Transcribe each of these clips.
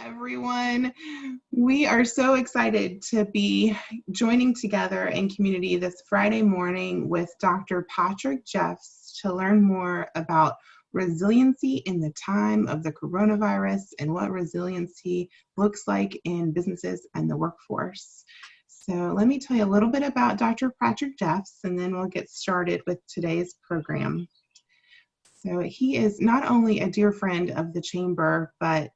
Everyone. We are so excited to be joining together in community this Friday morning with Dr. Patrick Jeffs to learn more about resiliency in the time of the coronavirus and what resiliency looks like in businesses and the workforce. So let me tell you a little bit about Dr. Patrick Jeffs, and then we'll get started with today's program. So he is not only a dear friend of the Chamber, but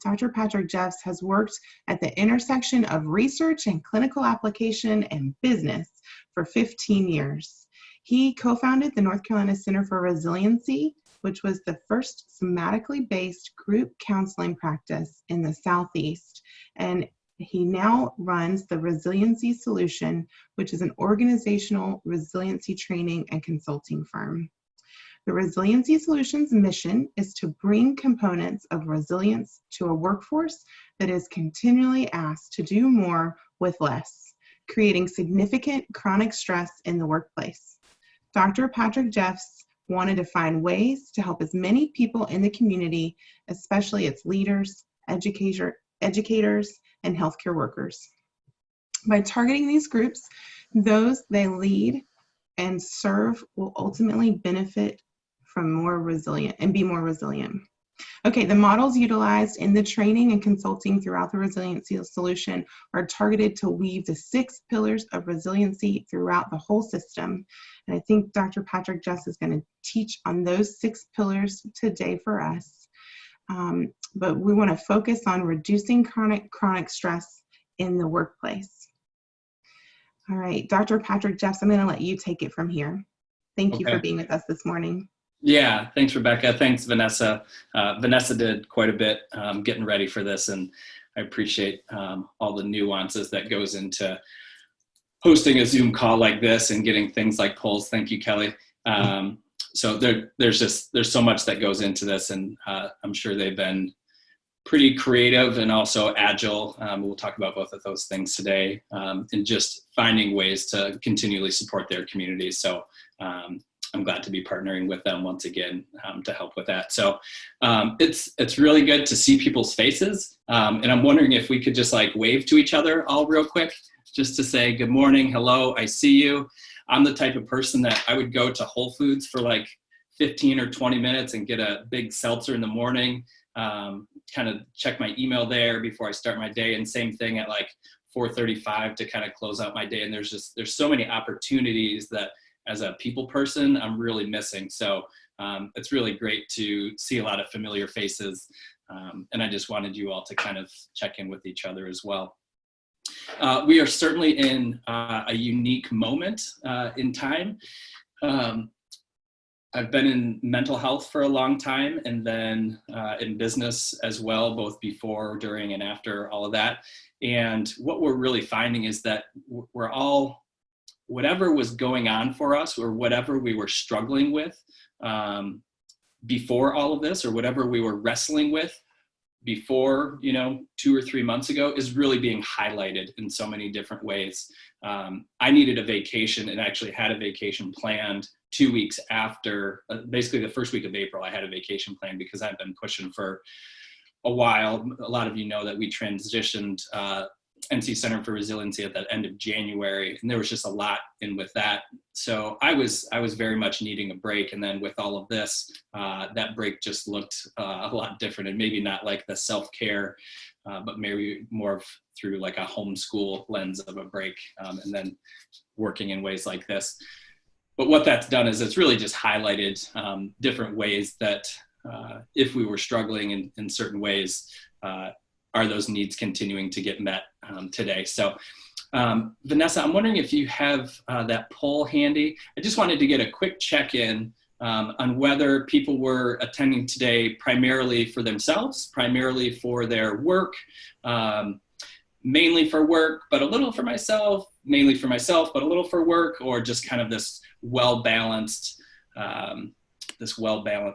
Dr. Patrick Jeffs has worked at the intersection of research and clinical application and business for 15 years. He co-founded the North Carolina Center for Resiliency, which was the first somatically based group counseling practice in the Southeast. And he now runs the Resiliency Solution, which is an organizational resiliency training and consulting firm. The Resiliency Solutions mission is to bring components of resilience to a workforce that is continually asked to do more with less, creating significant chronic stress in the workplace. Dr. Patrick Jeffs wanted to find ways to help as many people in the community, especially its leaders, educators, and healthcare workers. By targeting these groups, those they lead and serve will ultimately benefit from more resilient and be more resilient. Okay, the models utilized in the training and consulting throughout the Resiliency Solution are targeted to weave the 6 pillars of resiliency throughout the whole system. And I think Dr. Patrick Jeffs is going to teach on those 6 pillars today for us. But we want to focus on reducing chronic stress in the workplace. All right, Dr. Patrick Jeffs, I'm going to let you take it from here. Thank you for being with us this morning. Yeah, thanks, Rebecca. Thanks, Vanessa. Vanessa did quite a bit getting ready for this, and I appreciate all the nuances that goes into hosting a Zoom call like this and getting things like polls. Thank you, Kelly. So there's so much that goes into this, and I'm sure they've been pretty creative and also agile. We'll talk about both of those things today, and just finding ways to continually support their communities. So I'm glad to be partnering with them once again to help with that. So it's really good to see people's faces. And I'm wondering if we could just like wave to each other all real quick, just to say good morning, hello, I see you. I'm the type of person that I would go to Whole Foods for like 15 or 20 minutes and get a big seltzer in the morning, kind of check my email there before I start my day. And same thing at like 4:35 to kind of close out my day. And there's so many opportunities that as a people person, I'm really missing. So it's really great to see a lot of familiar faces. And I just wanted you all to kind of check in with each other as well. We are certainly in a unique moment in time. I've been in mental health for a long time, and then in business as well, both before, during, and after all of that. And what we're really finding is that we're all, whatever was going on for us or whatever we were struggling with before all of this, or whatever we were wrestling with before, 2 or 3 months ago, is really being highlighted in so many different ways. I needed a vacation and actually had a vacation planned 2 weeks after, basically the first week of April, I had a vacation planned because I've been pushing for a while. A lot of you know that we transitioned NC Center for Resiliency at the end of January, and there was just a lot in with that. So I was very much needing a break, and then with all of this, that break just looked a lot different, and maybe not like the self-care, but maybe more through like a homeschool lens of a break, and then working in ways like this. But what that's done is it's really just highlighted different ways that if we were struggling in certain ways, are those needs continuing to get met today? So Vanessa, I'm wondering if you have that poll handy. I just wanted to get a quick check-in on whether people were attending today primarily for themselves, primarily for their work, mainly for work, but a little for myself, mainly for myself, but a little for work, or just kind of this well-balanced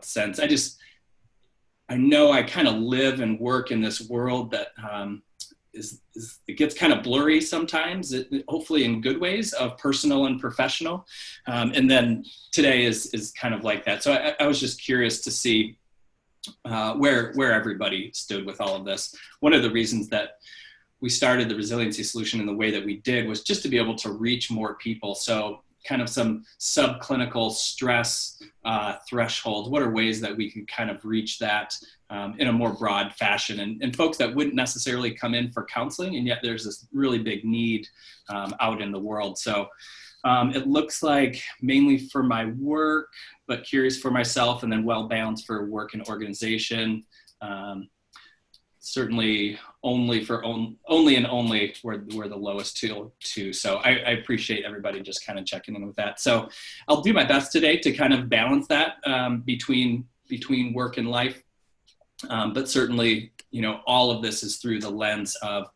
sense. I know I kind of live and work in this world that it gets kind of blurry sometimes, hopefully in good ways, of personal and professional. And then today is kind of like that. So I was just curious to see where everybody stood with all of this. One of the reasons that we started the resiliency solution in the way that we did was just to be able to reach more people. So kind of some subclinical stress thresholds. What are ways that we can kind of reach that in a more broad fashion, and folks that wouldn't necessarily come in for counseling, and yet there's this really big need out in the world. So it looks like mainly for my work, but curious for myself, and then well balanced for work and organization. Certainly only we're the lowest two. So I appreciate everybody just kind of checking in with that. So I'll do my best today to kind of balance that between work and life. But certainly, all of this is through the lens of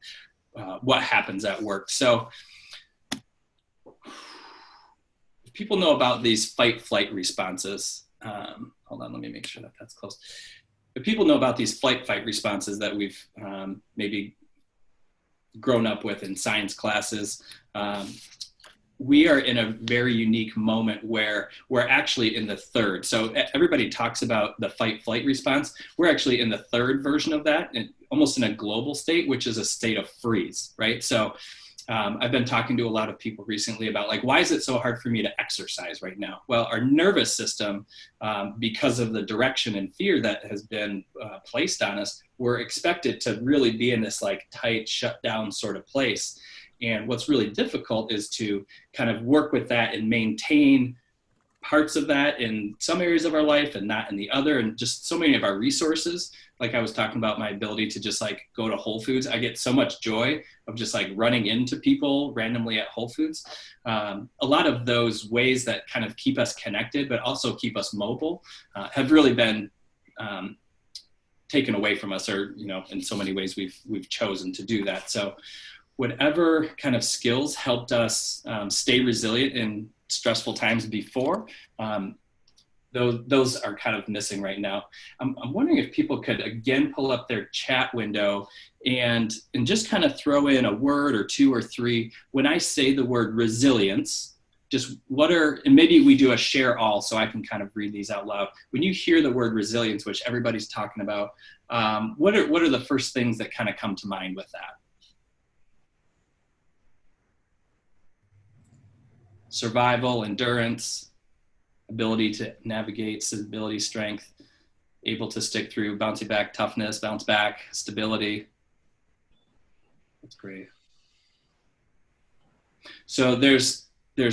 what happens at work. So if people know about these fight-flight responses, hold on, let me make sure that that's close. If people know about these flight-fight responses that we've maybe grown up with in science classes, we are in a very unique moment where we're actually in the third. So everybody talks about the fight-flight response. We're actually in the third version of that, and almost in a global state, which is a state of freeze, right? So I've been talking to a lot of people recently about, like, why is it so hard for me to exercise right now? Well, our nervous system, because of the direction and fear that has been placed on us, we're expected to really be in this like tight, shut down sort of place. And what's really difficult is to kind of work with that and maintain parts of that in some areas of our life and not in the other. And just so many of our resources, like I was talking about my ability to just like go to Whole Foods. I get so much joy of just like running into people randomly at Whole Foods. A lot of those ways that kind of keep us connected, but also keep us mobile, have really been taken away from us, or, in so many ways we've chosen to do that. So whatever kind of skills helped us stay resilient in stressful times before, those are kind of missing right now. I'm wondering if people could again pull up their chat window and just kind of throw in a word or two or three. When I say the word resilience, just and maybe we do a share all so I can kind of read these out loud. When you hear the word resilience, which everybody's talking about, what are the first things that kind of come to mind with that? Survival, endurance, ability to navigate, stability, strength, able to stick through, bouncing back, toughness, bounce back, stability. That's great. So there's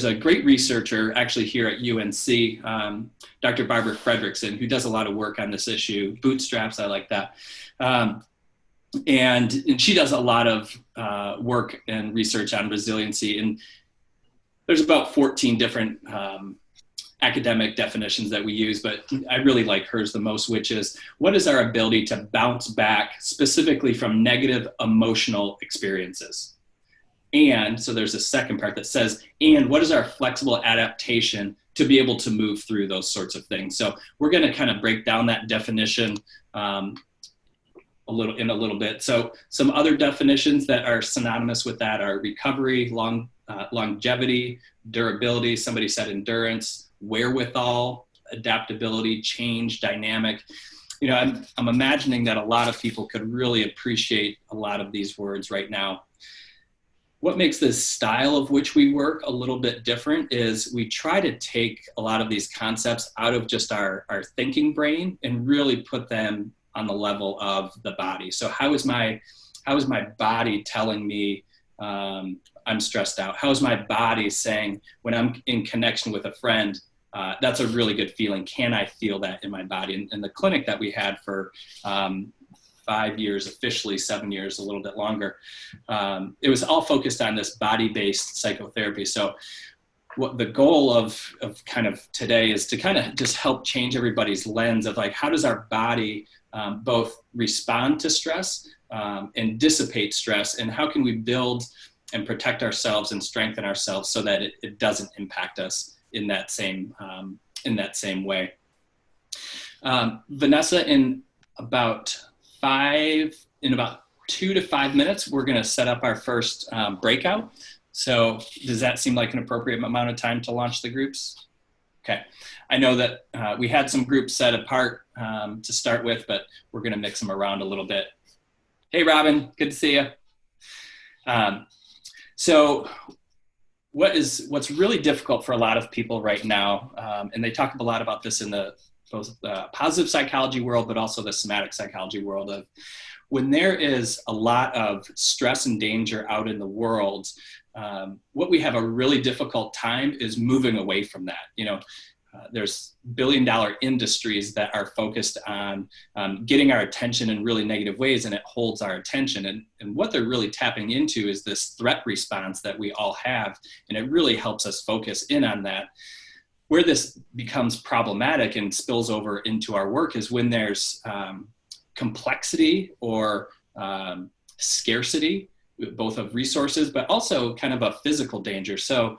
a great researcher actually here at UNC, Dr. Barbara Fredrickson, who does a lot of work on this issue. Bootstraps, I like that. And she does a lot of work and research on resiliency. And there's about 14 different academic definitions that we use, but I really like hers the most, which is, what is our ability to bounce back specifically from negative emotional experiences? And so there's a second part that says, and what is our flexible adaptation to be able to move through those sorts of things? So we're going to kind of break down that definition a little bit. So some other definitions that are synonymous with that are recovery, longevity, durability. Somebody said endurance, wherewithal, adaptability, change, dynamic. I'm imagining that a lot of people could really appreciate a lot of these words right now. What makes this style of which we work a little bit different is we try to take a lot of these concepts out of just our thinking brain and really put them on the level of the body. So how is my body telling me I'm stressed out? How is my body saying when I'm in connection with a friend, that's a really good feeling? Can I feel that in my body? And the clinic that we had for 5 years, officially 7 years, a little bit longer, it was all focused on this body-based psychotherapy. So what the goal of kind of today is to kind of just help change everybody's lens of like, how does our body both respond to stress and dissipate stress, and how can we build and protect ourselves and strengthen ourselves so that it doesn't impact us in that same way. Vanessa, in about 2 to 5 minutes, we're going to set up our first breakout. So does that seem like an appropriate amount of time to launch the groups? Okay. I know that we had some groups set apart to start with, but we're going to mix them around a little bit. Hey, Robin, good to see you. So what's really difficult for a lot of people right now, and they talk a lot about this in both the positive psychology world, but also the somatic psychology world, of when there is a lot of stress and danger out in the world, what we have a really difficult time is moving away from that. There's billion-dollar industries that are focused on getting our attention in really negative ways, and it holds our attention. And what they're really tapping into is this threat response that we all have, and it really helps us focus in on that. Where this becomes problematic and spills over into our work is when there's complexity or scarcity, both of resources, but also kind of a physical danger. So,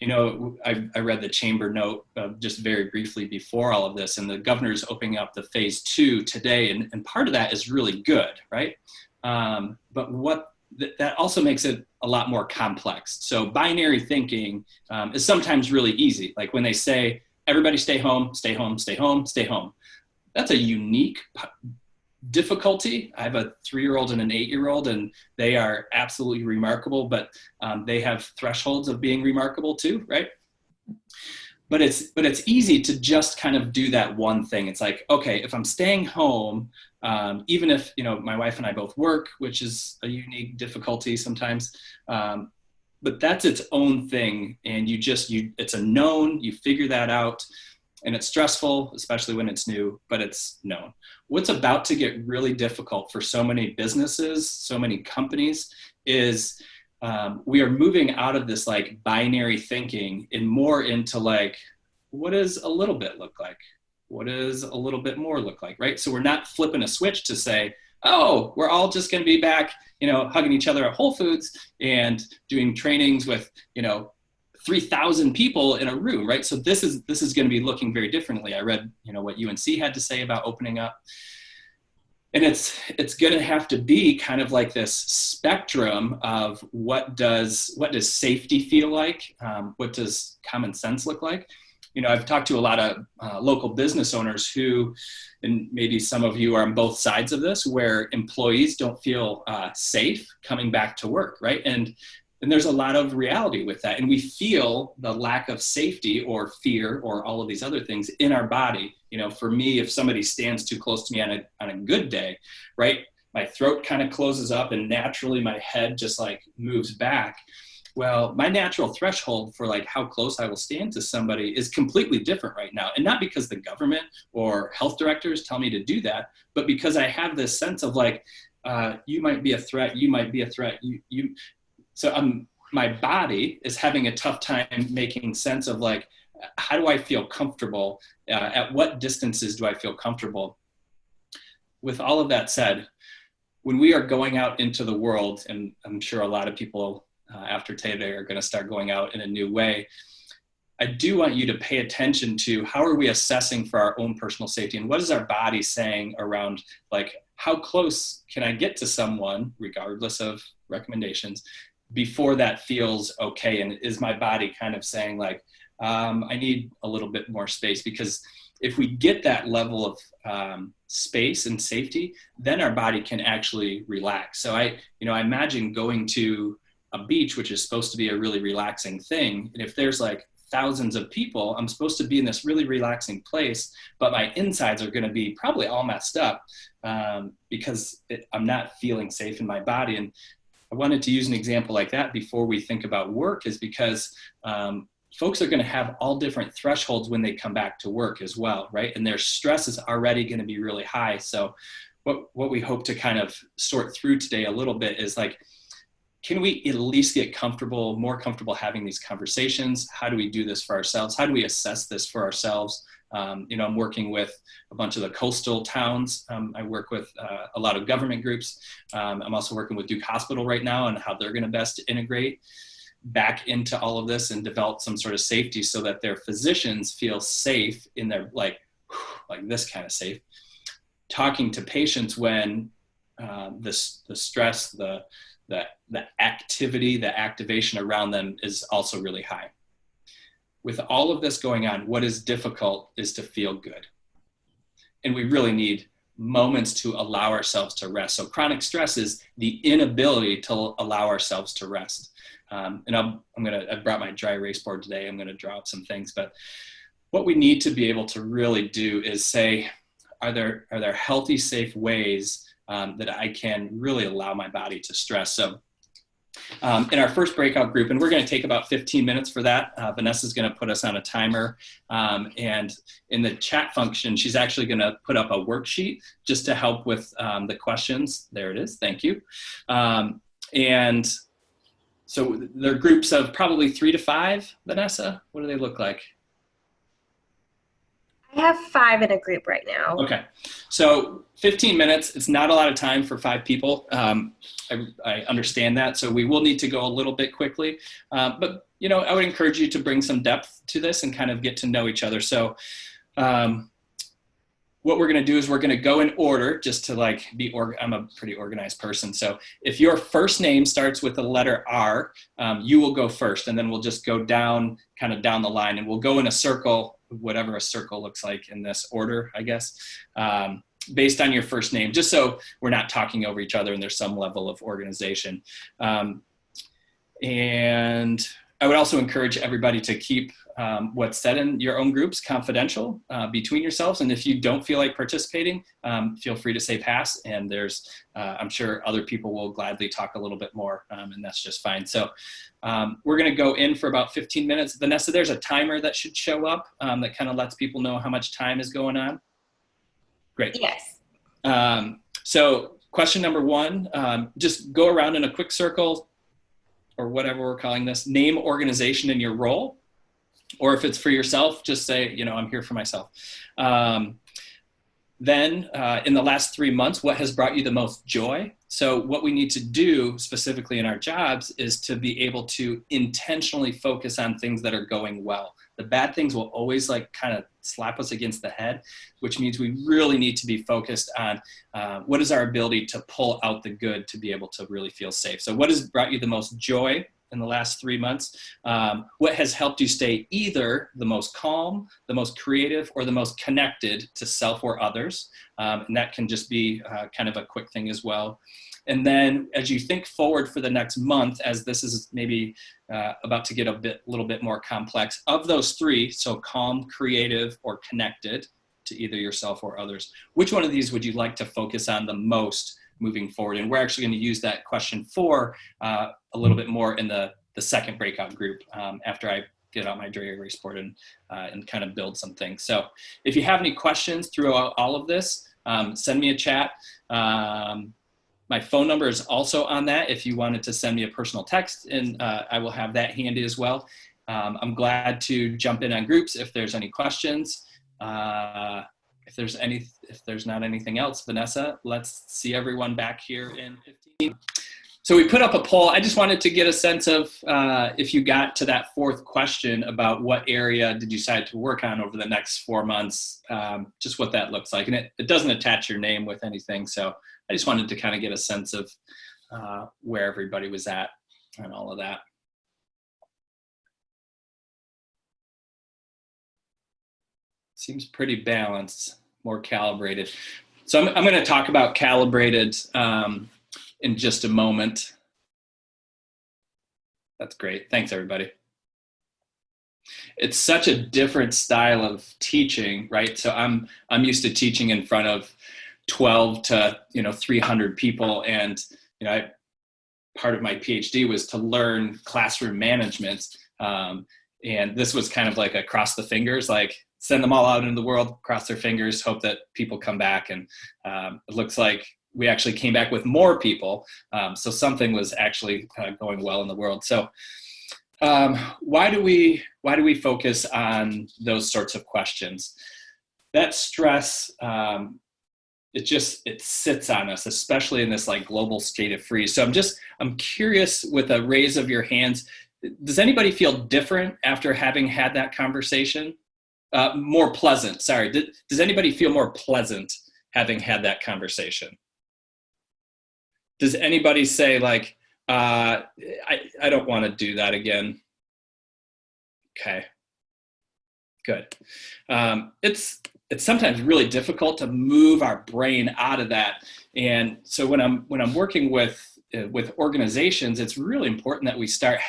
I read the chamber note just very briefly before all of this, and the governor's opening up the phase 2 today, and part of that is really good, right? But that also makes it a lot more complex. So binary thinking is sometimes really easy. Like when they say, everybody stay home, stay home, stay home, stay home. That's a unique difficulty. I have a 3-year-old and an 8-year-old, and they are absolutely remarkable, but they have thresholds of being remarkable too, right? But it's easy to just kind of do that one thing. It's like, okay, if I'm staying home, even if, my wife and I both work, which is a unique difficulty sometimes, but that's its own thing. And it's a known, you figure that out. And it's stressful, especially when it's new, but it's known. What's about to get really difficult for so many businesses, so many companies, is we are moving out of this like binary thinking and more into like, what does a little bit look like? What does a little bit more look like, right? So we're not flipping a switch to say, oh, we're all just going to be back, hugging each other at Whole Foods and doing trainings with, 3,000 people in a room, right? So this is going to be looking very differently. I read, what UNC had to say about opening up. And it's going to have to be kind of like this spectrum of what does safety feel like? What does common sense look like? I've talked to a lot of local business owners who, and maybe some of you are on both sides of this, where employees don't feel safe coming back to work, right? And there's a lot of reality with that. And we feel the lack of safety or fear or all of these other things in our body. For me, if somebody stands too close to me on a good day, right, my throat kind of closes up and naturally my head just like moves back. Well, my natural threshold for like how close I will stand to somebody is completely different right now. And not because the government or health directors tell me to do that, but because I have this sense of like, you might be a threat, you might be a threat, So my body is having a tough time making sense of like, how do I feel comfortable? At what distances do I feel comfortable? With all of that said, when we are going out into the world, and I'm sure a lot of people after today are going to start going out in a new way, I do want you to pay attention to how are we assessing for our own personal safety, and what is our body saying around like, how close can I get to someone, regardless of recommendations, before that feels okay? And is my body kind of saying like, I need a little bit more space? Because if we get that level of space and safety, then our body can actually relax. So I imagine going to a beach, which is supposed to be a really relaxing thing. And if there's like thousands of people, I'm supposed to be in this really relaxing place, but my insides are going to be probably all messed up because I'm not feeling safe in my body. And I wanted to use an example like that before we think about work, is because folks are going to have all different thresholds when they come back to work as well, right? And their stress is already going to be really high. So what we hope to kind of sort through today a little bit is like, can we at least get more comfortable having these conversations? How do we do this for ourselves? How do we assess this for ourselves? I'm working with a bunch of the coastal towns. I work with a lot of government groups. I'm also working with Duke Hospital right now on how they're going to best integrate back into all of this and develop some sort of safety so that their physicians feel safe in their like this kind of safe, talking to patients when the stress, the activity, the activation around them is also really high. with all of this going on, what is difficult is to feel good. And we really need moments to allow ourselves to rest. So chronic stress is the inability to allow ourselves to rest. And I brought my dry erase board today. I'm going to draw up some things, but what we need to be able to really do is say, are there healthy, safe ways that I can really allow my body to stress? So in our first breakout group, and we're going to take about 15 minutes for that. Vanessa's going to put us on a timer. And in the chat function, she's actually going to put up a worksheet just to help with the questions. There it is. Thank you. And so they're groups of probably 3 to 5. Vanessa, what do they look like? I have 5 in a group right now. Okay, so 15 minutes, it's not a lot of time for 5 people. I understand that, so we will need to go a little bit quickly. But, you know, I would encourage you to bring some depth to this and kind of get to know each other. So what we're gonna do is we're gonna go in order just to like I'm a pretty organized person. So if your first name starts with the letter R, you will go first, and then we'll just go down, kind of down the line, and we'll go in a circle, whatever a circle looks like in this order, I guess, based on your first name, just so we're not talking over each other and there's some level of organization. And I would also encourage everybody to keep what's said in your own groups confidential between yourselves. And if you don't feel like participating, feel free to say pass. And there's, I'm sure other people will gladly talk a little bit more, and that's just fine. So we're going to go in for about 15 minutes. Vanessa, there's a timer that should show up that kind of lets people know how much time is going on. Great. Yes. So question number 1, just go around in a quick circle, or whatever we're calling this, name, organization, and your role. Or if it's for yourself, just say, you know, I'm here for myself. Then in the last 3 months, what has brought you the most joy? So what we need to do specifically in our jobs is to be able to intentionally focus on things that are going well. The bad things will always like kind of slap us against the head, which means we really need to be focused on what is our ability to pull out the good to be able to really feel safe. So what has brought you the most joy in the last 3 months? What has helped you stay either the most calm, the most creative, or the most connected to self or others? And that can just be kind of a quick thing as well. And then as you think forward for the next month, as this is maybe about to get a little bit more complex, of those 3, so calm, creative, or connected to either yourself or others, which one of these would you like to focus on the most moving forward? And we're actually going to use that question 4 a little bit more in the second breakout group after I get out my dry erase board and kind of build some things. So if you have any questions throughout all of this, send me a chat. My phone number is also on that if you wanted to send me a personal text, and I will have that handy as well. I'm glad to jump in on groups if there's any questions. If there's not anything else, Vanessa, let's see everyone back here in 15. So we put up a poll. I just wanted to get a sense of if you got to that 4th question about what area did you decide to work on over the next 4 months, just what that looks like. And it doesn't attach your name with anything. So I just wanted to kind of get a sense of where everybody was at and all of that. Seems pretty balanced, more calibrated. So I'm going to talk about calibrated in just a moment. That's great. Thanks, everybody. It's such a different style of teaching, right? So I'm used to teaching in front of 12 to 300 people, and part of my PhD was to learn classroom management, and this was kind of like a cross the fingers, like send them all out into the world, cross their fingers, hope that people come back, and it looks like we actually came back with more people, so something was actually going well in the world. So why do we focus on those sorts of questions? That stress, it sits on us, especially in this like global state of freeze. So I'm curious, with a raise of your hands, does anybody feel different after having had that conversation? More pleasant, sorry. Does anybody feel more pleasant having had that conversation? Does anybody say like, I don't want to do that again? Okay. Good. It's sometimes really difficult to move our brain out of that. And so when I'm working with organizations, it's really important that we start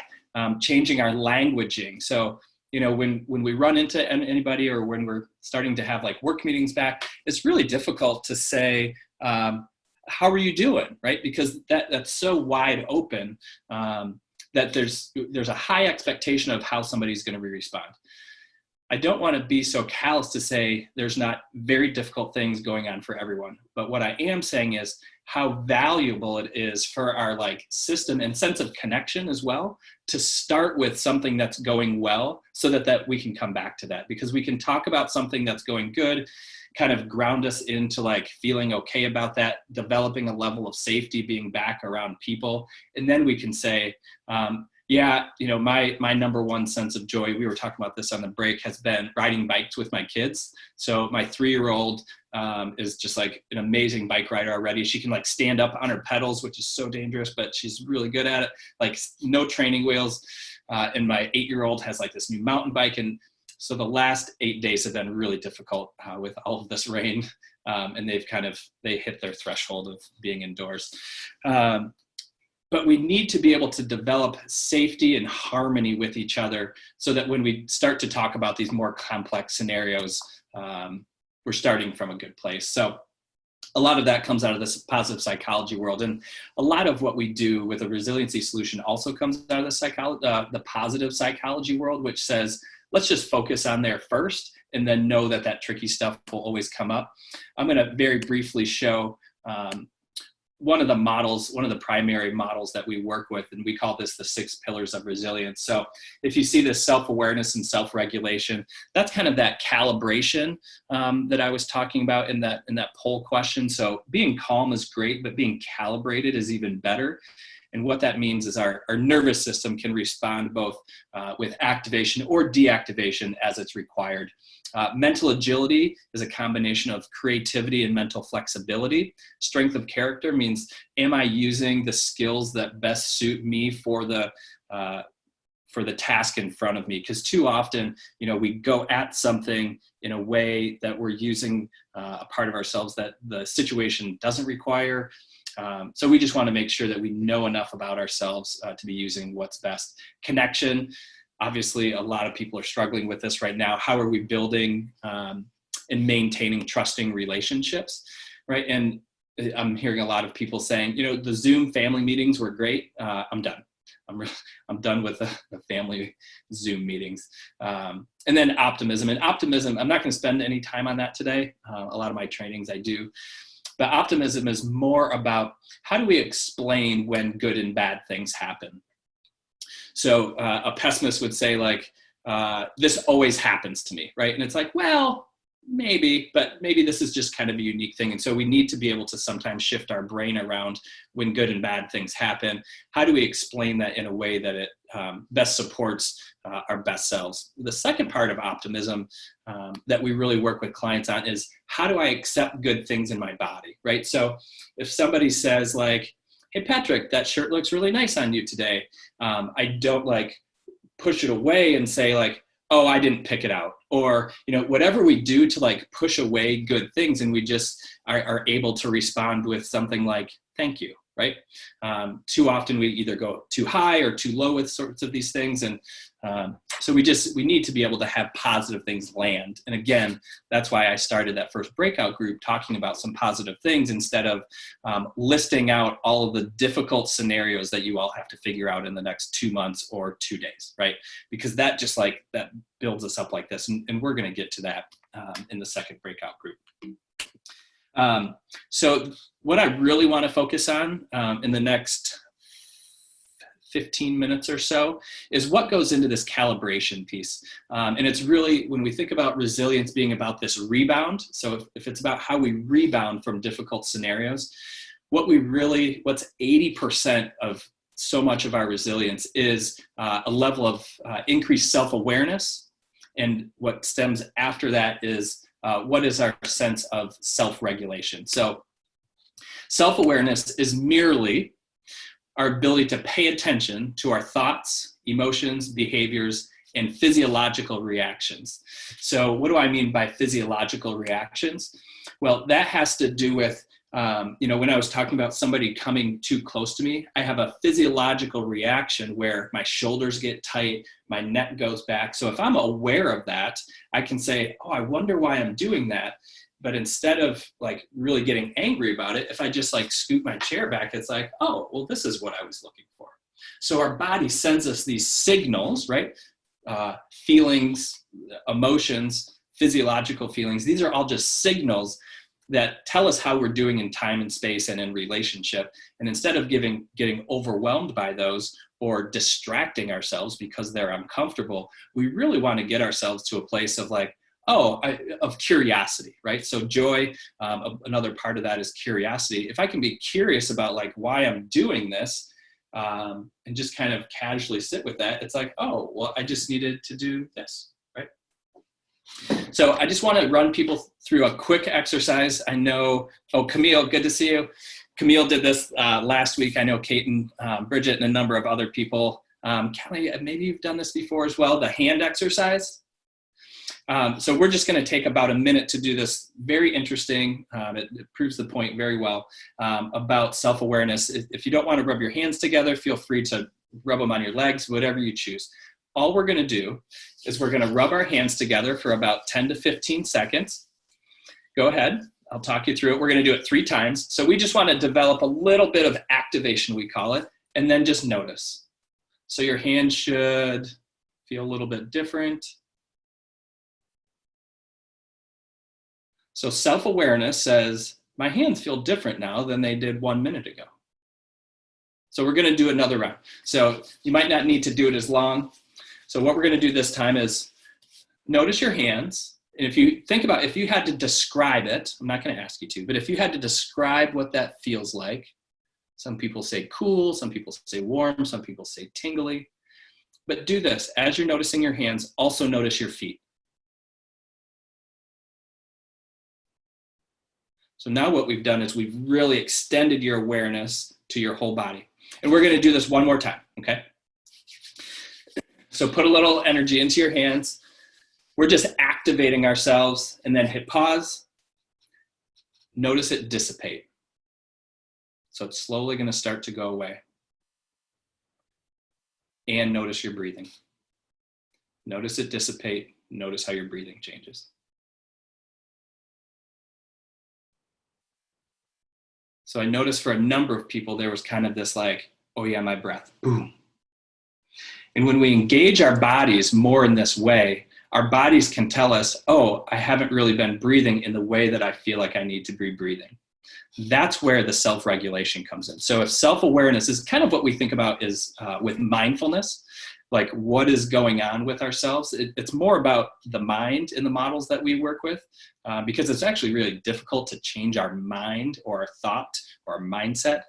changing our languaging. So, when we run into anybody, or when we're starting to have like work meetings back, it's really difficult to say, how are you doing? Right? Because that's so wide open that there's a high expectation of how somebody's going to respond. I don't want to be so callous to say there's not very difficult things going on for everyone. But what I am saying is how valuable it is for our like system and sense of connection as well, to start with something that's going well, so that we can come back to that, because we can talk about something that's going good, kind of ground us into like feeling okay about that, developing a level of safety, being back around people. And then we can say, my number one sense of joy, we were talking about this on the break, has been riding bikes with my kids. So my 3-year-old is just like an amazing bike rider already. She can like stand up on her pedals, which is so dangerous, but she's really good at it. Like no training wheels. And my 8-year-old has like this new mountain bike. And so the last 8 days have been really difficult with all of this rain. And they hit their threshold of being indoors. But we need to be able to develop safety and harmony with each other, so that when we start to talk about these more complex scenarios, we're starting from a good place. So a lot of that comes out of this positive psychology world. And a lot of what we do with a resiliency solution also comes out of the positive psychology world, which says, let's just focus on there first, and then know that tricky stuff will always come up. I'm going to very briefly show one of the primary models that we work with, and we call this the 6 Pillars of Resilience. So if you see this self-awareness and self-regulation, that's kind of that calibration that I was talking about in that poll question. So being calm is great, but being calibrated is even better. And what that means is our nervous system can respond both with activation or deactivation as it's required. Mental agility is a combination of creativity and mental flexibility. Strength of character means, am I using the skills that best suit me for the task in front of me? Because too often, we go at something in a way that we're using a part of ourselves that the situation doesn't require. So we just want to make sure that we know enough about ourselves to be using what's best. Connection. Obviously, a lot of people are struggling with this right now. How are we building and maintaining trusting relationships, right? And I'm hearing a lot of people saying, the Zoom family meetings were great. I'm done. I'm done with the family Zoom meetings. And then optimism. And optimism, I'm not going to spend any time on that today. A lot of my trainings I do. But optimism is more about, how do we explain when good and bad things happen? So a pessimist would say like, this always happens to me, right? And it's like, well, maybe, but maybe this is just kind of a unique thing. And so we need to be able to sometimes shift our brain around when good and bad things happen. How do we explain that in a way that it best supports our best selves? The second part of optimism that we really work with clients on is, how do I accept good things in my body, right? So if somebody says like, hey, Patrick, that shirt looks really nice on you today. I don't like push it away and say like, oh, I didn't pick it out. Or, whatever we do to like push away good things, and we just are able to respond with something like, thank you, right? Too often we either go too high or too low with sorts of these things. And so we need to be able to have positive things land. And again, that's why I started that first breakout group talking about some positive things, instead of listing out all of the difficult scenarios that you all have to figure out in the next 2 months or 2 days, right? Because that just like, that builds us up like this. And we're going to get to that in the second breakout group. So what I really want to focus on in the next 15 minutes or so is what goes into this calibration piece. And it's really, when we think about resilience being about this rebound, so if it's about how we rebound from difficult scenarios, what's 80% of so much of our resilience is a level of increased self-awareness. And what stems after that is what is our sense of self-regulation. So self-awareness is merely our ability to pay attention to our thoughts, emotions, behaviors, and physiological reactions. So what do I mean by physiological reactions? Well, that has to do with, when I was talking about somebody coming too close to me, I have a physiological reaction where my shoulders get tight, my neck goes back. So if I'm aware of that, I can say, oh, I wonder why I'm doing that. But instead of like really getting angry about it, if I just like scoot my chair back, it's like, oh, well, this is what I was looking for. So our body sends us these signals, right? Feelings, emotions, physiological feelings. These are all just signals that tell us how we're doing in time and space and in relationship. And instead of getting overwhelmed by those or distracting ourselves because they're uncomfortable, we really want to get ourselves to a place of like, of curiosity, right? So joy, another part of that is curiosity. If I can be curious about like why I'm doing this, and just kind of casually sit with that, it's like, oh, well, I just needed to do this, right? So I just want to run people through a quick exercise. I know, Camille, good to see you. Camille did this last week. I know Kate and Bridget and a number of other people. Kelly, maybe you've done this before as well, the hand exercise. So we're just going to take about a minute to do this. Very interesting. It proves the point very well about self-awareness. If you don't want to rub your hands together, feel free to rub them on your legs, whatever you choose. All we're going to do is we're going to rub our hands together for about 10 to 15 seconds. Go ahead. I'll talk you through it. We're going to do it 3 times. So we just want to develop a little bit of activation, we call it, and then just notice. So your hands should feel a little bit different. So self-awareness says, my hands feel different now than they did 1 minute ago. So we're going to do another round. So you might not need to do it as long. So what we're going to do this time is notice your hands. And if you think about, if you had to describe it, I'm not going to ask you to, but if you had to describe what that feels like, some people say cool, some people say warm, some people say tingly. But do this, as you're noticing your hands, also notice your feet. So now what we've done is we've really extended your awareness to your whole body. And we're going to do this one more time, okay? So put a little energy into your hands. We're just activating ourselves, and then hit pause. Notice it dissipate. So it's slowly going to start to go away. And notice your breathing. Notice it dissipate. Notice how your breathing changes. So I noticed for a number of people, there was kind of this like, oh yeah, my breath, boom. And when we engage our bodies more in this way, our bodies can tell us, oh, I haven't really been breathing in the way that I feel like I need to be breathing. That's where the self-regulation comes in. So if self-awareness is kind of what we think about is with mindfulness, like what is going on with ourselves. It's more about the mind in the models that we work with, because it's actually really difficult to change our mind or our thought or our mindset.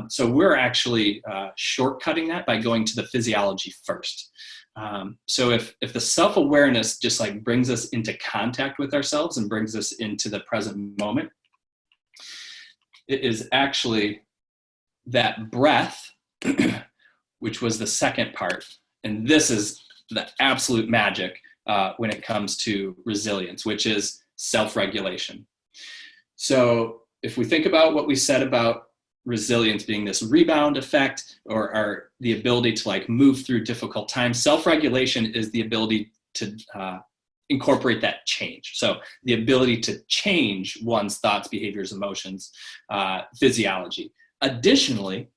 So we're actually shortcutting that by going to the physiology first. So if the self-awareness just like brings us into contact with ourselves and brings us into the present moment, it is actually that breath, which was the second part. And this is the absolute magic when it comes to resilience, which is self-regulation. So if we think about what we said about resilience being this rebound effect or the ability to like move through difficult times, self-regulation is the ability to incorporate that change. So the ability to change one's thoughts, behaviors, emotions, physiology. Additionally,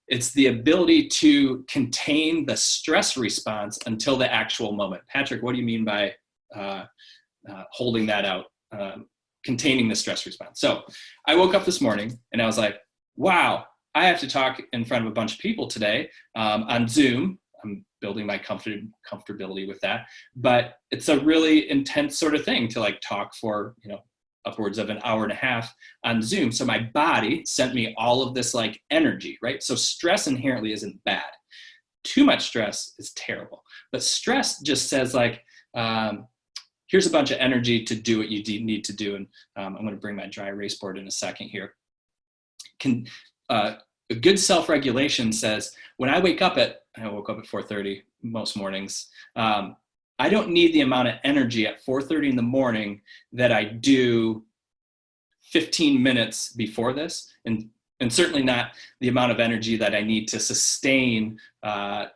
it's the ability to contain the stress response until the actual moment. Patrick, what do you mean by holding that out, containing the stress response? So I woke up this morning and I was like, wow, I have to talk in front of a bunch of people today on Zoom. I'm building my comfortability with that, but it's a really intense sort of thing to like talk for, upwards of an hour and a half on Zoom. So my body sent me all of this like energy, right? So stress inherently isn't bad. Too much stress is terrible, but stress just says like, here's a bunch of energy to do what you need to do. And I'm going to bring my dry erase board in a second here. a good self-regulation says, when I woke up at 4:30 most mornings, I don't need the amount of energy at 4:30 in the morning that I do 15 minutes before this, and certainly not the amount of energy that I need to sustain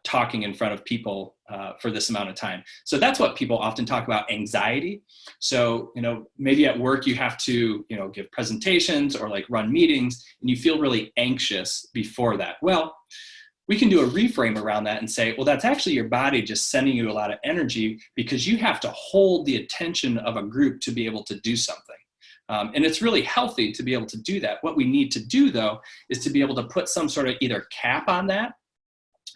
talking in front of people for this amount of time. So that's what people often talk about, anxiety. So, maybe at work you have to, give presentations or like run meetings, and you feel really anxious before that. Well, we can do a reframe around that and say, well, that's actually your body just sending you a lot of energy because you have to hold the attention of a group to be able to do something. And it's really healthy to be able to do that. What we need to do, though, is to be able to put some sort of either cap on that,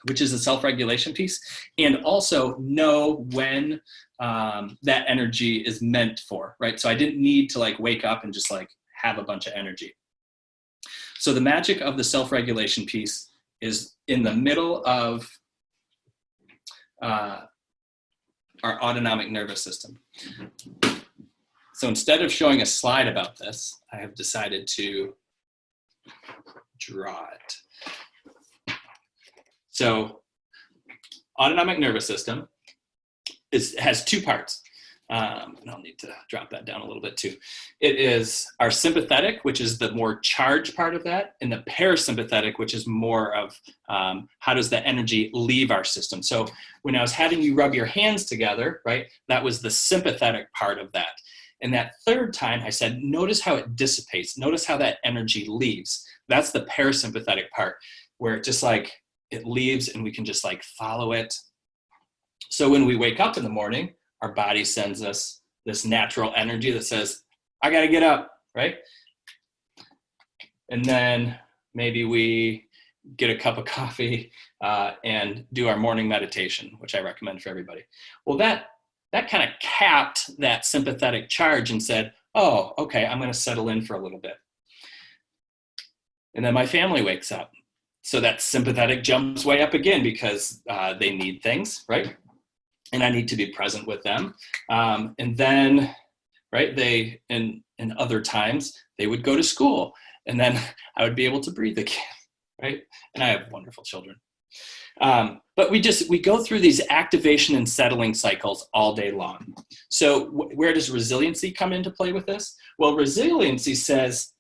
which is a self-regulation piece, and also know when that energy is meant for, right? So I didn't need to like wake up and just like have a bunch of energy. So the magic of the self-regulation piece is in the middle of our autonomic nervous system. So instead of showing a slide about this, I have decided to draw it. So autonomic nervous system has two parts. And I'll need to drop that down a little bit too. It is our sympathetic, which is the more charged part of that, and the parasympathetic, which is more of how does the energy leave our system. So when I was having you rub your hands together, right, that was the sympathetic part of that. And that third time I said, notice how it dissipates. Notice how that energy leaves. That's the parasympathetic part, where it just like, it leaves and we can just like follow it. So when we wake up in the morning, our body sends us this natural energy that says, I got to get up, right? And then maybe we get a cup of coffee and do our morning meditation, which I recommend for everybody. Well, that kind of capped that sympathetic charge and said, oh, okay, I'm going to settle in for a little bit. And then my family wakes up. So that sympathetic jumps way up again because they need things, right? And I need to be present with them. And then, right, in other times, they would go to school. And then I would be able to breathe again, right? And I have wonderful children. But we go through these activation and settling cycles all day long. So where does resiliency come into play with this? Well, resiliency says,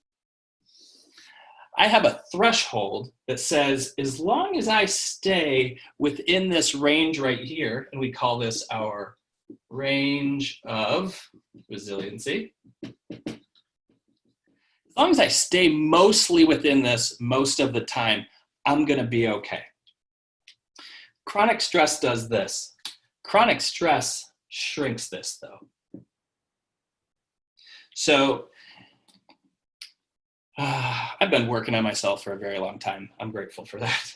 I have a threshold that says, as long as I stay within this range right here, and we call this our range of resiliency, as long as I stay mostly within this most of the time, I'm going to be okay. Chronic stress does this. Chronic stress shrinks this, though. So I've been working on myself for a very long time. I'm grateful for that.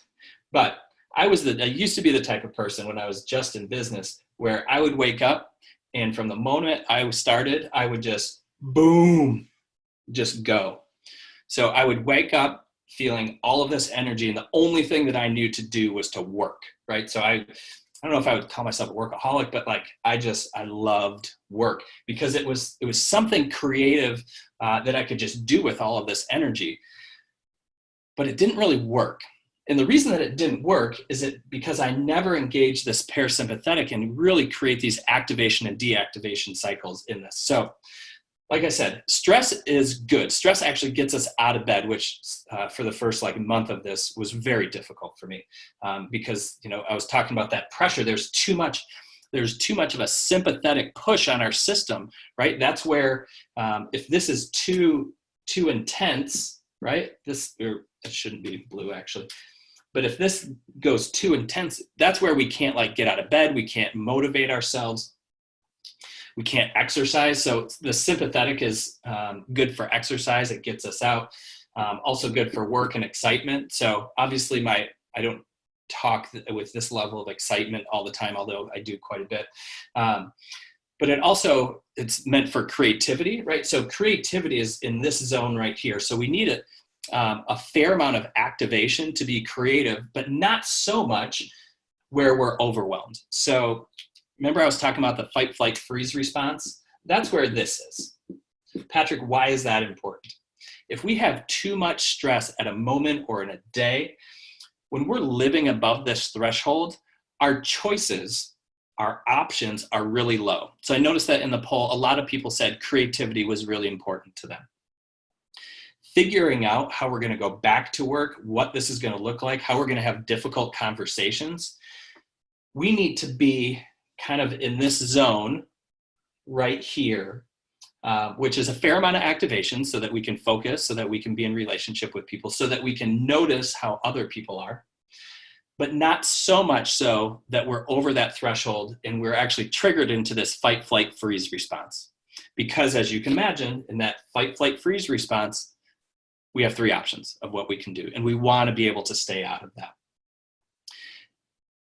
But I used to be the type of person when I was just in business where I would wake up and from the moment I started, I would just boom, just go. So I would wake up feeling all of this energy, and the only thing that I knew to do was to work, right? So I don't know if I would call myself a workaholic, but like I loved work because it was something creative that I could just do with all of this energy. But it didn't really work. And the reason that it didn't work is because I never engaged this parasympathetic and really create these activation and deactivation cycles in this. So like I said, stress is good. Stress actually gets us out of bed, which for the first month of this was very difficult for me because, I was talking about that pressure. There's too much of a sympathetic push on our system, right? That's where if this is too intense, right? It shouldn't be blue actually. But if this goes too intense, that's where we can't get out of bed. We can't motivate ourselves. We can't exercise. So the sympathetic is good for exercise. It gets us out. Also good for work and excitement. So obviously I don't talk with this level of excitement all the time, although I do quite a bit. But it's meant for creativity, right? So creativity is in this zone right here. So we need a fair amount of activation to be creative, but not so much where we're overwhelmed. So remember I was talking about the fight, flight, freeze response? That's where this is. Patrick, why is that important? If we have too much stress at a moment or in a day, when we're living above this threshold, our choices, our options are really low. So I noticed that in the poll, a lot of people said creativity was really important to them. Figuring out how we're going to go back to work, what this is going to look like, how we're going to have difficult conversations. We need to be kind of in this zone right here, which is a fair amount of activation so that we can focus, so that we can be in relationship with people, so that we can notice how other people are, but not so much so that we're over that threshold and we're actually triggered into this fight, flight, freeze response. Because as you can imagine, in that fight, flight, freeze response, we have 3 options of what we can do, and we want to be able to stay out of that.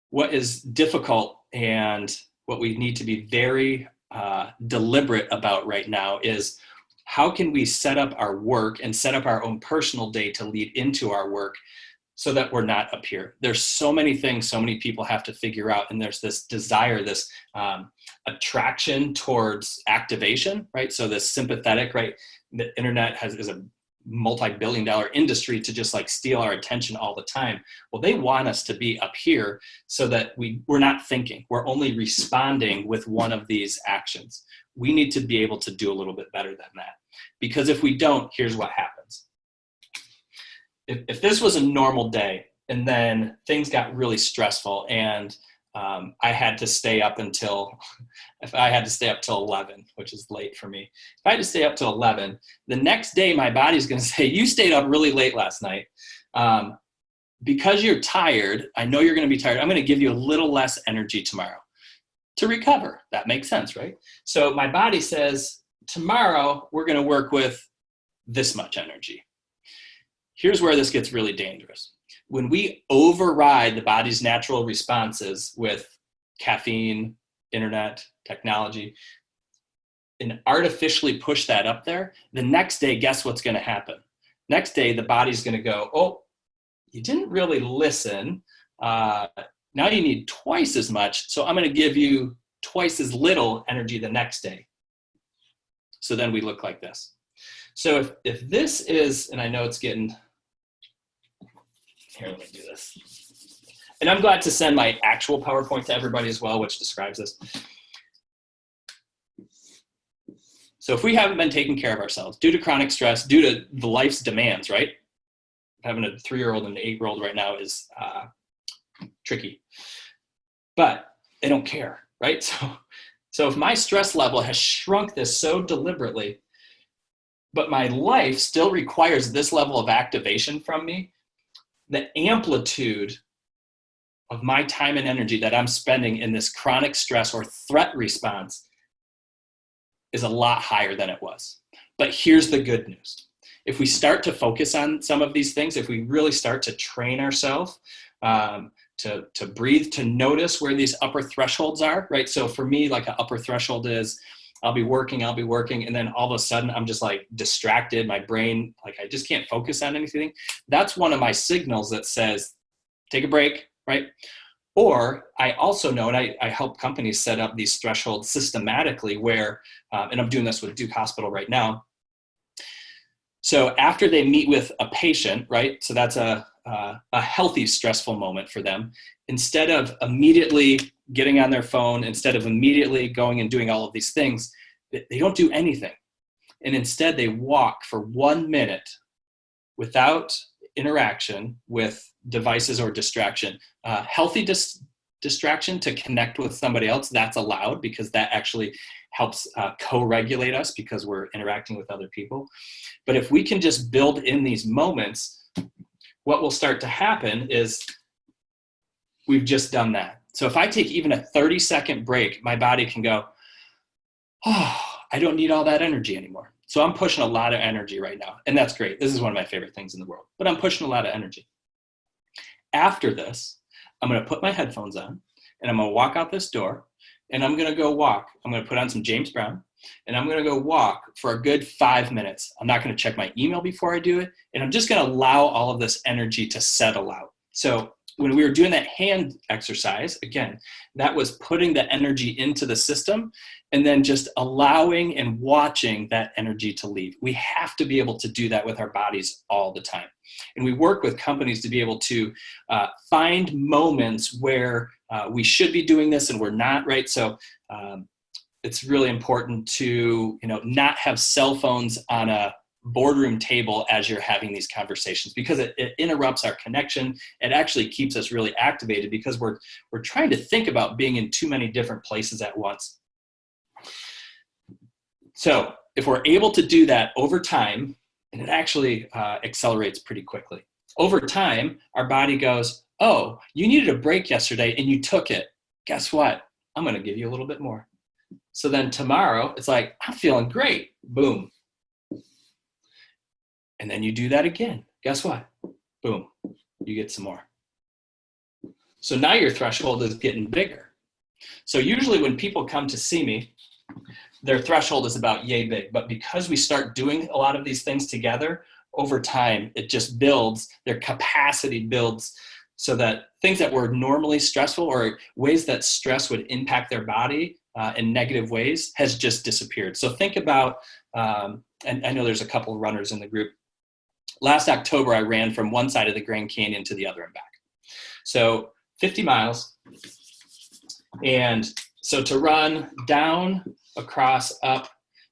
What is difficult and what we need to be very deliberate about right now is how can we set up our work and set up our own personal day to lead into our work so that we're not up here. There's so many things so many people have to figure out, and there's this desire, this attraction towards activation, right? So this sympathetic, right? The internet is a multi-billion-dollar industry to just like steal our attention all the time. Well, they want us to be up here so that we're not thinking, we're only responding with one of these actions. We need to be able to do a little bit better than that, because if we don't, here's what happens. If this was a normal day and then things got really stressful and I had to stay up until, if I had to stay up till 11, which is late for me. If I had to stay up till 11, the next day my body's going to say, you stayed up really late last night. Because you're tired, I know you're going to be tired. I'm going to give you a little less energy tomorrow to recover. That makes sense, right? So my body says, tomorrow we're going to work with this much energy. Here's where this gets really dangerous. When we override the body's natural responses with caffeine, internet, technology, and artificially push that up there, the next day, guess what's going to happen? Next day, the body's going to go, oh, you didn't really listen. Now you need twice as much, so I'm going to give you twice as little energy the next day. So then we look like this. So if this is, and I know it's getting, here, let me do this. And I'm glad to send my actual PowerPoint to everybody as well, which describes this. So if we haven't been taking care of ourselves due to chronic stress, due to the life's demands, right? Having a 3-year-old and an 8-year-old right now is tricky, but they don't care, right? So if my stress level has shrunk this so deliberately, but my life still requires this level of activation from me, the amplitude of my time and energy that I'm spending in this chronic stress or threat response is a lot higher than it was. But here's the good news. If we start to focus on some of these things, if we really start to train ourselves to breathe, to notice where these upper thresholds are, right? So for me, like an upper threshold is I'll be working, and then all of a sudden I'm just like distracted. My brain, like I just can't focus on anything. That's one of my signals that says, take a break, right? Or I also know, and I help companies set up these thresholds systematically where, and I'm doing this with Duke Hospital right now. So after they meet with a patient, right? So that's a healthy, stressful moment for them. Instead of immediately getting on their phone, instead of immediately going and doing all of these things, they don't do anything. And instead they walk for 1 minute without interaction with devices or distraction. Healthy distraction to connect with somebody else, that's allowed because that actually helps co-regulate us because we're interacting with other people. But if we can just build in these moments, what will start to happen is we've just done that. So if I take even a 30-second break, my body can go, oh, I don't need all that energy anymore. So I'm pushing a lot of energy right now. And that's great. This is one of my favorite things in the world, but I'm pushing a lot of energy. After this, I'm going to put my headphones on and I'm going to walk out this door and I'm going to go walk. I'm going to put on some James Brown and I'm going to go walk for a good 5 minutes. I'm not going to check my email before I do it. And I'm just going to allow all of this energy to settle out. So when we were doing that hand exercise, again, that was putting the energy into the system and then just allowing and watching that energy to leave. We have to be able to do that with our bodies all the time. And we work with companies to be able to find moments where we should be doing this and we're not, right? So it's really important to, not have cell phones on a boardroom table as you're having these conversations, because it interrupts our connection. It actually keeps us really activated because we're trying to think about being in too many different places at once. So if we're able to do that over time, and it actually accelerates pretty quickly. Over time, our body goes, oh, you needed a break yesterday and you took it. Guess what? I'm going to give you a little bit more. So then tomorrow, it's like, I'm feeling great. Boom. And then you do that again. Guess what? Boom. You get some more. So now your threshold is getting bigger. So usually when people come to see me, their threshold is about yay big. But because we start doing a lot of these things together, over time, it just builds, their capacity builds so that things that were normally stressful or ways that stress would impact their body in negative ways has just disappeared. So think about, and I know there's a couple of runners in the group. Last October, I ran from one side of the Grand Canyon to the other and back. So 50 miles. And so to run down, across, up,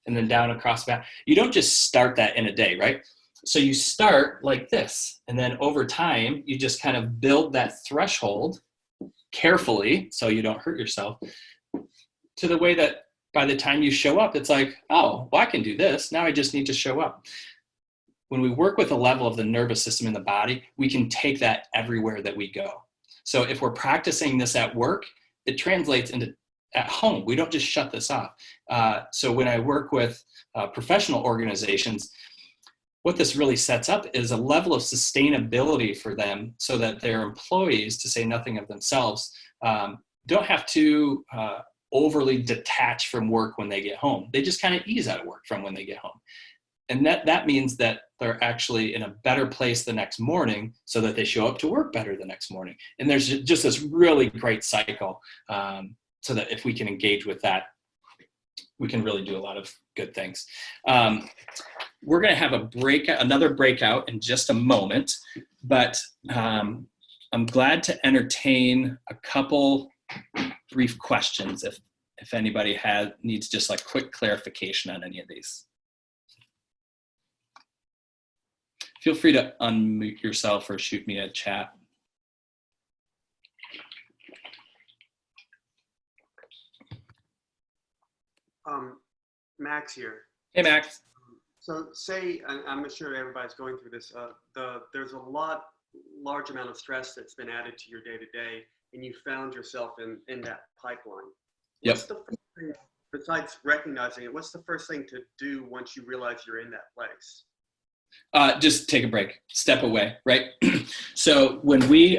and then down, across, back, you don't just start that in a day, right? So you start like this, and then over time, you just kind of build that threshold carefully so you don't hurt yourself to the way that by the time you show up, it's like, oh, well, I can do this. Now I just need to show up. When we work with a level of the nervous system in the body, we can take that everywhere that we go. So if we're practicing this at work, it translates into at home. We don't just shut this off. So when I work with professional organizations, what this really sets up is a level of sustainability for them so that their employees, to say nothing of themselves, don't have to overly detach from work when they get home. They just kind of ease out of work from when they get home. And that means that they're actually in a better place the next morning so that they show up to work better the next morning. And there's just this really great cycle so that if we can engage with that, we can really do a lot of good things. We're going to have another breakout in just a moment, but I'm glad to entertain a couple brief questions if anybody needs just like quick clarification on any of these. Feel free to unmute yourself or shoot me a chat. Max here. Hey, Max. So say, I'm sure everybody's going through this, there's a large amount of stress that's been added to your day-to-day, and you found yourself in that pipeline. Yep. What's the first thing, besides recognizing it, what's the first thing to do once you realize you're in that place? Just take a break, step away, right? So when we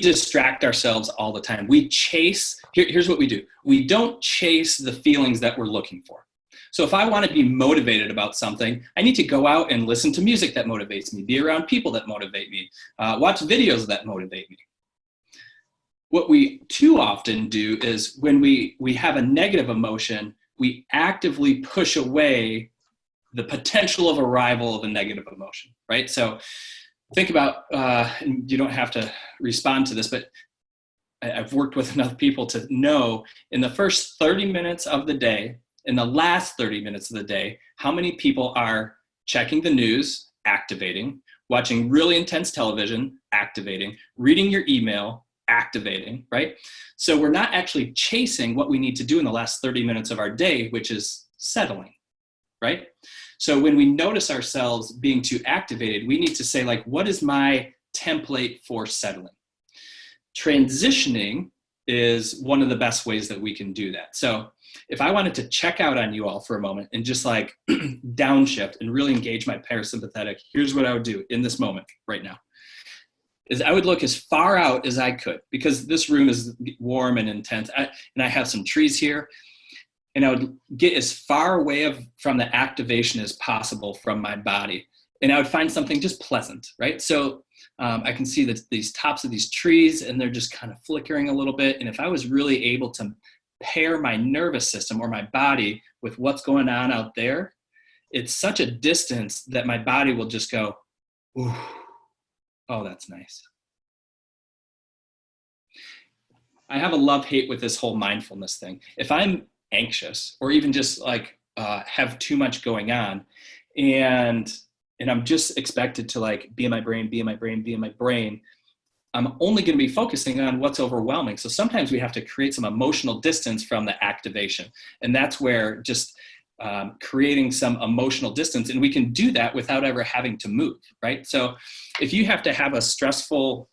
distract ourselves all the time. We chase, here's what we do. We don't chase the feelings that we're looking for. So if I want to be motivated about something, I need to go out and listen to music that motivates me, be around people that motivate me, watch videos that motivate me. What we too often do is when we have a negative emotion, we actively push away the potential of arrival of a negative emotion, right? So think about, and you don't have to respond to this, but I've worked with enough people to know in the first 30 minutes of the day, in the last 30 minutes of the day, how many people are checking the news, activating, watching really intense television, activating, reading your email, activating, right? So we're not actually chasing what we need to do in the last 30 minutes of our day, which is settling, right? So when we notice ourselves being too activated, we need to say, like, what is my template for settling? Transitioning is one of the best ways that we can do that. So if I wanted to check out on you all for a moment and just like downshift and really engage my parasympathetic, here's what I would do in this moment right now. Is I would look as far out as I could, because this room is warm and intense, and I have some trees here, and I would get as far away from the activation as possible from my body. and I would find something just pleasant, right? So I can see that these tops of these trees, and they're just kind of flickering a little bit. And if I was really able to pair my nervous system or my body with what's going on out there, it's such a distance that my body will just go, ooh, oh, that's nice. I have a love-hate with this whole mindfulness thing. If I'm anxious or even just like have too much going on, and I'm just expected to like be in my brain, I'm only going to be focusing on what's overwhelming. So sometimes we have to create some emotional distance from the activation. And that's where just creating some emotional distance, and we can do that without ever having to move, right? So if you have to have a stressful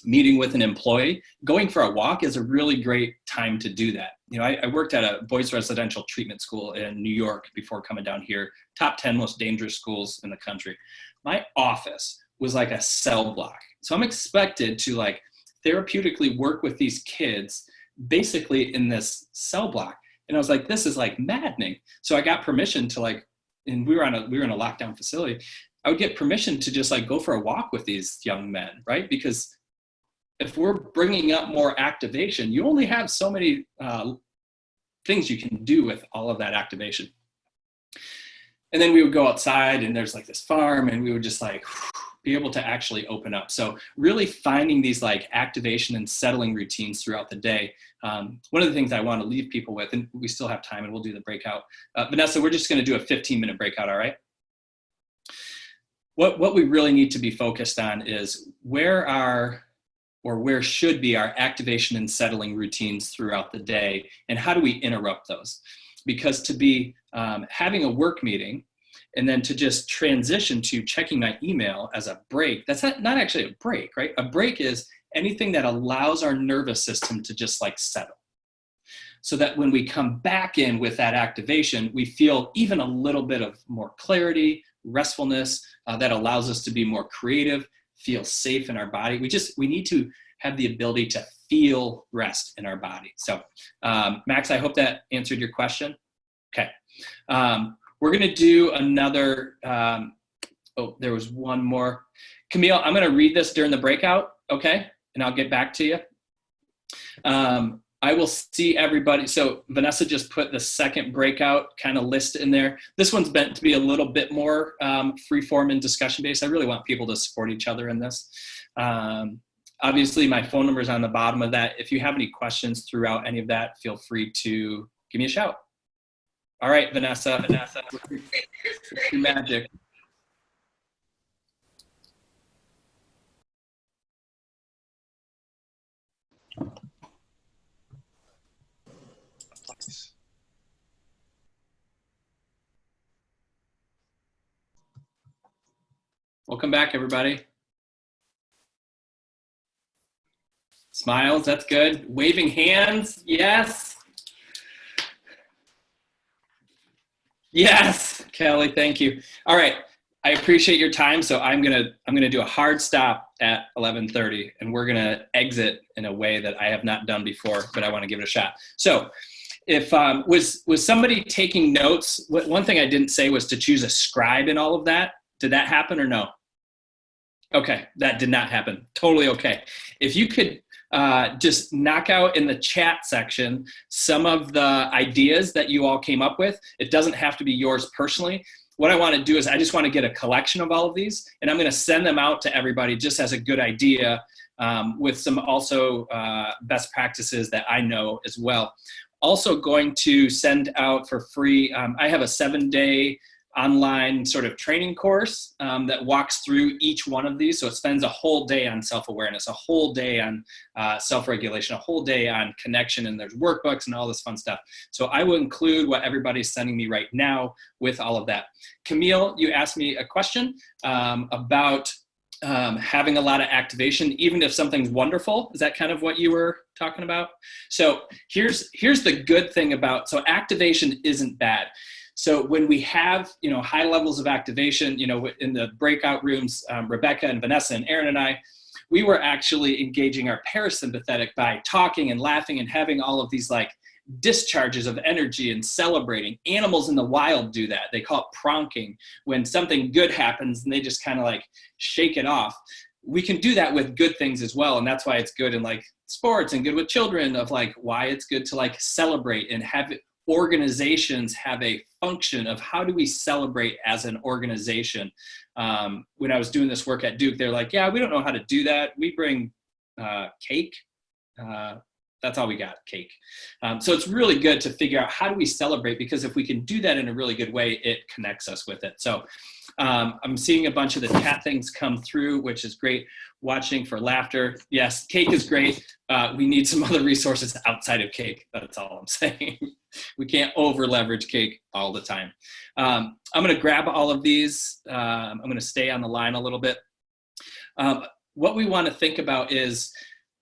meeting with an employee, going for a walk is a really great time to do that. You know, I worked at a boys residential treatment school in New York before coming down here, top 10 most dangerous schools in the country. My office was like a cell block. So I'm expected to like therapeutically work with these kids basically in this cell block. And I was like, this is like maddening. So I got permission to like, and we were in a lockdown facility. I would get permission to just like go for a walk with these young men, right? Because if we're bringing up more activation, you only have so many things you can do with all of that activation. And then we would go outside, and there's like this farm, and we would just like be able to actually open up. So really finding these like activation and settling routines throughout the day. One of the things I want to leave people with, and we still have time and we'll do the breakout. Vanessa, we're just going to do a 15-minute breakout, all right? What we really need to be focused on is where should be our activation and settling routines throughout the day, and how do we interrupt those? Because to be having a work meeting and then to just transition to checking my email as a break, that's not actually a break, right? A break is anything that allows our nervous system to just like settle. So that when we come back in with that activation, we feel even a little bit of more clarity, restfulness, that allows us to be more creative, feel safe in our body. We need to have the ability to feel rest in our body. So Max, I hope that answered your question. Okay. We're going to do another, there was one more. Camille, I'm going to read this during the breakout, okay? And I'll get back to you. I will see everybody. So Vanessa just put the second breakout kind of list in there. This one's meant to be a little bit more free-form and discussion-based. I really want people to support each other in this. Obviously, my phone number is on the bottom of that. If you have any questions throughout any of that, feel free to give me a shout. All right, Vanessa, what's your magic? Welcome back, everybody. Smiles, that's good. Waving hands, yes. Yes, Kelly, thank you. All right, I appreciate your time. So I'm gonna do a hard stop at 11:30, and we're gonna exit in a way that I have not done before, but I want to give it a shot. So, if was somebody taking notes? One thing I didn't say was to choose a scribe in all of that. Did that happen or no? Okay, that did not happen. Totally okay. If you could just knock out in the chat section some of the ideas that you all came up with. It doesn't have to be yours personally. What I want to do is I just want to get a collection of all of these, and I'm going to send them out to everybody just as a good idea, with some also best practices that I know as well. Also going to send out for free, I have a 7-day online sort of training course that walks through each one of these. So it spends a whole day on self-awareness, a whole day on self-regulation, a whole day on connection, and there's workbooks and all this fun stuff. So I will include what everybody's sending me right now with all of that. Camille, you asked me a question about having a lot of activation, even if something's wonderful. Is that kind of what you were talking about? So here's the good thing about, so activation isn't bad. So when we have, high levels of activation, in the breakout rooms, Rebecca and Vanessa and Aaron and I, we were actually engaging our parasympathetic by talking and laughing and having all of these like discharges of energy and celebrating. Animals in the wild do that. They call it pronking. When something good happens and they just kind of like shake it off. We can do that with good things as well. And that's why it's good in like sports and good with children, of like why it's good to like celebrate and have organizations have a function of how do we celebrate as an organization. When I was doing this work at Duke, they're like, yeah, we don't know how to do that. We bring cake. That's all we got, cake. So it's really good to figure out how do we celebrate, because if we can do that in a really good way, it connects us with it. So I'm seeing a bunch of the chat things come through, which is great. Watching for laughter. Yes, cake is great. We need some other resources outside of cake. That's all I'm saying. We can't over leverage cake all the time. I'm going to grab all of these. I'm going to stay on the line a little bit. What we want to think about is,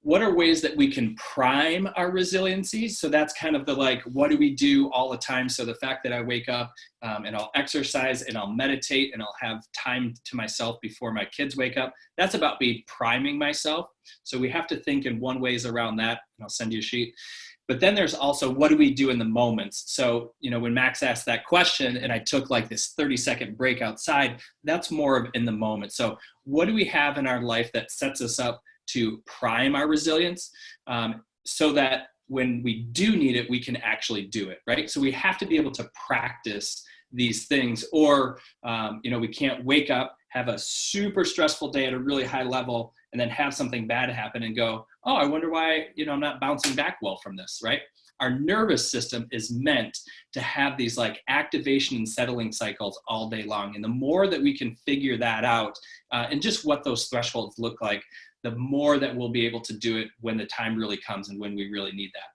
what are ways that we can prime our resiliency? So that's kind of the like, what do we do all the time? So the fact that I wake up and I'll exercise and I'll meditate and I'll have time to myself before my kids wake up, that's about me priming myself. So we have to think in one ways around that, and I'll send you a sheet. But then there's also, what do we do in the moments? So, you know, when Max asked that question and I took like this 30-second break outside, that's more of in the moment. So what do we have in our life that sets us up to prime our resilience, so that when we do need it, we can actually do it, right? So we have to be able to practice these things, or, you know, we can't wake up, have a super stressful day at a really high level, and then have something bad happen and go, oh, I wonder why, you know, I'm not bouncing back well from this, right? Our nervous system is meant to have these like activation and settling cycles all day long. And the more that we can figure that out, and just what those thresholds look like, the more that we'll be able to do it when the time really comes and when we really need that.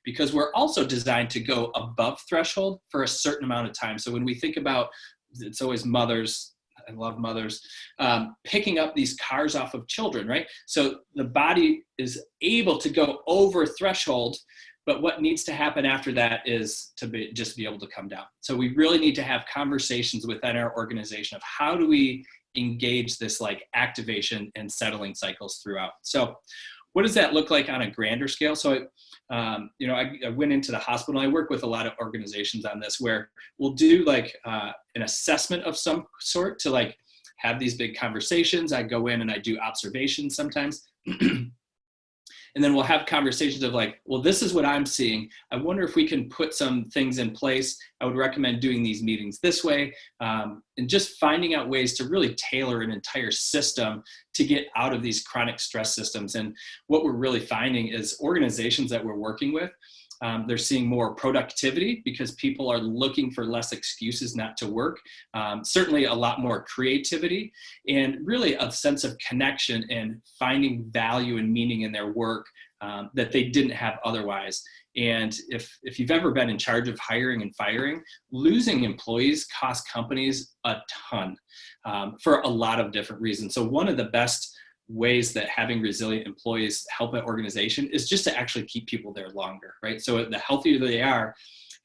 Because we're also designed to go above threshold for a certain amount of time. So when we think about, it's always mothers, I love mothers, picking up these cars off of children, right? So the body is able to go over threshold, but what needs to happen after that is to just be able to come down. So we really need to have conversations within our organization of how do we engage this like activation and settling cycles throughout. So what does that look like on a grander scale? So, you know, I went into the hospital. I work with a lot of organizations on this, where we'll do like an assessment of some sort to like have these big conversations. I go in and I do observations sometimes. And then we'll have conversations of like, well, this is what I'm seeing. I wonder if we can put some things in place. I would recommend doing these meetings this way, and just finding out ways to really tailor an entire system to get out of these chronic stress systems. And what we're really finding is organizations that we're working with, they're seeing more productivity because people are looking for less excuses not to work. Certainly a lot more creativity, and really a sense of connection and finding value and meaning in their work that they didn't have otherwise. And if you've ever been in charge of hiring and firing, losing employees costs companies a ton for a lot of different reasons. So one of the best ways that having resilient employees help an organization is just to actually keep people there longer, right? So the healthier they are,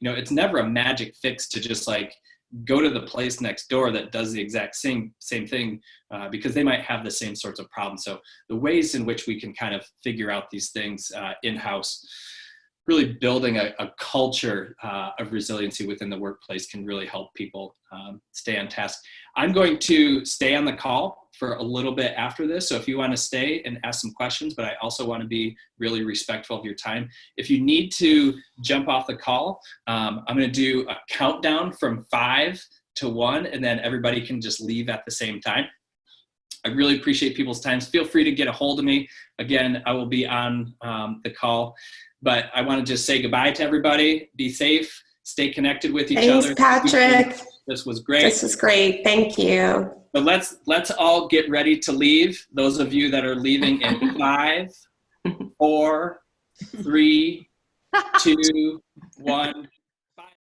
you know, it's never a magic fix to just like go to the place next door that does the exact same thing, because they might have the same sorts of problems. So the ways in which we can kind of figure out these things in-house, really building a culture of resiliency within the workplace can really help people stay on task. I'm going to stay on the call for a little bit after this. So if you want to stay and ask some questions, but I also want to be really respectful of your time. If you need to jump off the call, I'm going to do a countdown from 5 to 1, and then everybody can just leave at the same time. I really appreciate people's time. Feel free to get a hold of me. Again, I will be on the call, but I want to just say goodbye to everybody. Be safe. Stay connected with each other. Thanks, Patrick. This was great. This was great. Thank you. But let's all get ready to leave. Those of you that are leaving in 5, 4, 3, 2, 1.